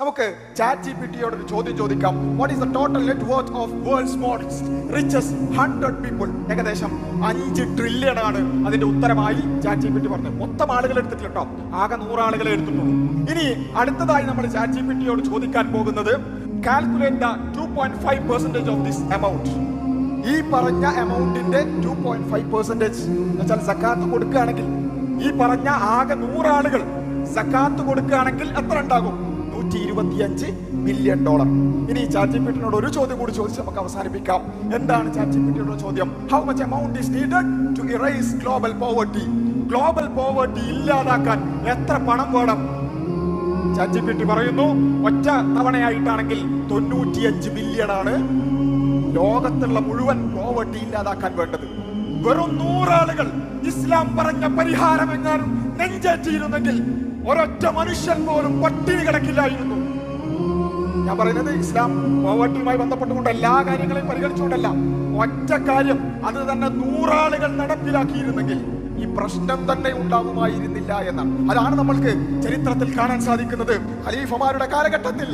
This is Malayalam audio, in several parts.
നമുക്ക് ചാറ്റ് ജിപിടിയോട് ഒരു ചോദ്യം ചോദിക്കാം. What is the total net worth of worlds most richest 100 people? ഏകദേശം 5 ട്രില്യൺ ആണ് അതിന്റെ ഉത്തരമായി ചാറ്റ് ജിപിടി പറഞ്ഞത്. മൊത്തം ആളുകൾ എടുത്തിട്ടില്ല കേട്ടോ, ആകെ 100 ആളുകളെ എടുത്തിട്ടുള്ളൂ. ഇനി അടുത്തതായി നമ്മൾ ചാറ്റ് ജിപിടിയോട് ചോദിക്കാൻ പോകുന്നത്, calculate the 2.5% of this amount. ഈ പറഞ്ഞ എമൗണ്ടിന്റെ 2.5% എന്നുവെച്ചാൽ സക്കാത്ത് കൊടുക്കുകയാണെങ്കിൽ, ഈ പറഞ്ഞ ആകെ 100 ആളുകൾ സക്കാത്ത് കൊടുക്കുകയാണെങ്കിൽ എത്ര ഉണ്ടാകും? $125 മില്യൺ. ഇനി ചാറ്റ് ജിപിടിയോട് ഒരു ചോദ്യം കൂടി ചോദിച്ച് നമുക്ക് അവസാനിപ്പിക്കാം. എന്താണ് ചാറ്റ് ജിപിടിയുടെ ചോദ്യം? How much amount is needed to erase global poverty? Global poverty ഇല്ലാതാക്കാൻ എത്ര പണം വേണം? ചാറ്റ് ജിപിടി പറയുന്നു, ഒറ്റ തവണയായിട്ടാണെങ്കിൽ 95 മില്യൺ ആണ് ലോകത്തുള്ള മുഴുവൻ പോവർട്ടി ഇല്ലാതാക്കാൻ വേണ്ടത്. വെറും 100 ആളുകൾ ഇസ്ലാം പറഞ്ഞ പരിഹാരം എങ്ങാനും നെഞ്ചേറ്റിയിരുന്നെങ്കിൽ ഒരൊറ്റ മനുഷ്യൻ പോലും പട്ടിണി കിടക്കില്ലായിരുന്നു. ഞാൻ പറയുന്നത് ഇസ്ലാം പോവർട്ടിയുമായി ബന്ധപ്പെട്ടുകൊണ്ട് എല്ലാ കാര്യങ്ങളെയും പരിഗണിച്ചുകൊണ്ടല്ല, ഒറ്റ കാര്യം അത് തന്നെ 100 ആളുകൾ നടപ്പിലാക്കിയിരുന്നെങ്കിൽ ഈ പ്രശ്നം തന്നെ ഉണ്ടാകുമായിരുന്നില്ല എന്നാണ്. അതാണ് നമ്മൾക്ക് ചരിത്രത്തിൽ കാണാൻ സാധിക്കുന്നത്. ഖലീഫമാരുടെ കാലഘട്ടത്തിൽ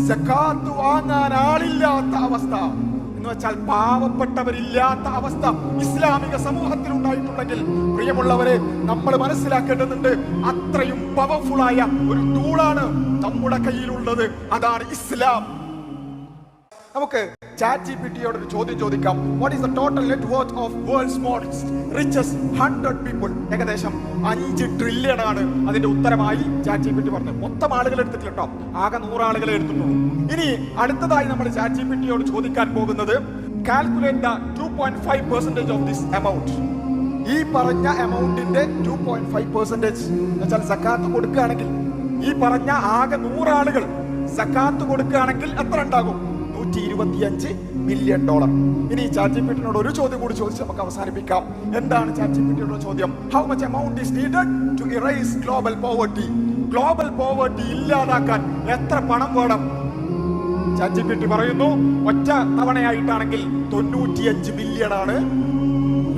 സക്കാത്ത് വാങ്ങാൻ ആളില്ലാത്ത അവസ്ഥ എന്ന് വെച്ചാൽ പാവപ്പെട്ടവരില്ലാത്ത അവസ്ഥ ഇസ്ലാമിക സമൂഹത്തിൽ ഉണ്ടായിട്ടുണ്ടെങ്കിൽ, പ്രിയമുള്ളവരെ, നമ്മൾ മനസ്സിലാക്കേണ്ടതുണ്ട്, അത്രയും പവർഫുൾ ആയ ഒരു ടൂളാണ് നമ്മുടെ കയ്യിലുള്ളത്. അതാണ് ഇസ്ലാം. നമുക്ക് ചാറ്റ് ജിപിടിയോട് ഒരു ചോദ്യം ചോദിക്കാം. What is the total net worth of worlds most richest 100 people? ഏകദേശം 5 ട്രില്യൺ ആണ് അതിന്റെ ഉത്തരമായി ചാറ്റ് ജിപിടി പറഞ്ഞത്. മൊത്തം ആളുകൾ എടുത്തിട്ടില്ല കേട്ടോ, ആകെ 100 ആളുകളെ എടുത്തിട്ടുള്ളൂ. ഇനി അടുത്തതായി നമ്മൾ ചാറ്റ് ജിപിടിയോട് ചോദിക്കാൻ പോകുന്നത്, calculate the 2.5% of this amount. ഈ പറഞ്ഞ എമൗണ്ടിന്റെ 2.5% എന്നുവെച്ചാൽ സക്കാത്ത് കൊടുക്കുകയാണെങ്കിൽ, ഈ പറഞ്ഞ ആകെ 100 ആളുകൾ സക്കാത്ത് കൊടുക്കുകയാണെങ്കിൽ എത്ര ഉണ്ടാകും? $125 മില്യൺ. ഇനി ചാറ്റ് ജിപിടിയോട് ഒരു ചോദ്യം കൂടി ചോദിച്ച് നമുക്ക് അവസാനിപ്പിക്കാം. എന്താണ് ചാറ്റ് ജിപിടിയുടെ ചോദ്യം? How much amount is needed to erase global poverty? Global poverty ഇല്ലാതാക്കാൻ എത്ര പണം വേണം? ചാറ്റ് ജിപിടി പറയുന്നു, ഒറ്റ തവണയായിട്ടാണെങ്കിൽ 95 മില്യൺ ആണ്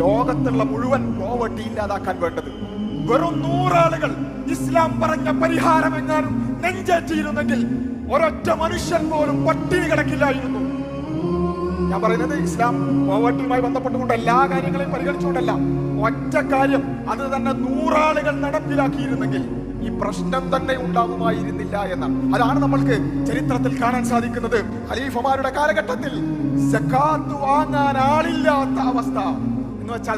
ലോകത്തുള്ള മുഴുവൻ പോവർട്ടി ഇല്ലാതാക്കാൻ വേണ്ടത്. വെറും 100 ആളുകൾ ഇസ്ലാം പറഞ്ഞ പരിഹാരം എങ്ങാനും നെഞ്ചേറ്റിയിരുന്നെങ്കിൽ ഒരൊറ്റ മനുഷ്യൻ പോലും പട്ടിണി കിടക്കില്ലായിരുന്നു. ഞാൻ പറയുന്നത് ഇസ്ലാം പോവർട്ടിയുമായി ബന്ധപ്പെട്ടുകൊണ്ട് എല്ലാ കാര്യങ്ങളെയും പരിഗണിച്ചുകൊണ്ടല്ല, ഒറ്റ കാര്യം അത് തന്നെ 100 ആളുകൾ നടപ്പിലാക്കിയിരുന്നെങ്കിൽ ഈ പ്രശ്നം തന്നെ ഉണ്ടാകുമായിരുന്നില്ല എന്നാണ്. അതാണ് നമ്മൾക്ക് ചരിത്രത്തിൽ കാണാൻ സാധിക്കുന്നത്. ഖലീഫമാരുടെ കാലഘട്ടത്തിൽ സക്കാത്ത് വാങ്ങാൻ ആളില്ലാത്ത അവസ്ഥ എന്ന് വെച്ചാൽ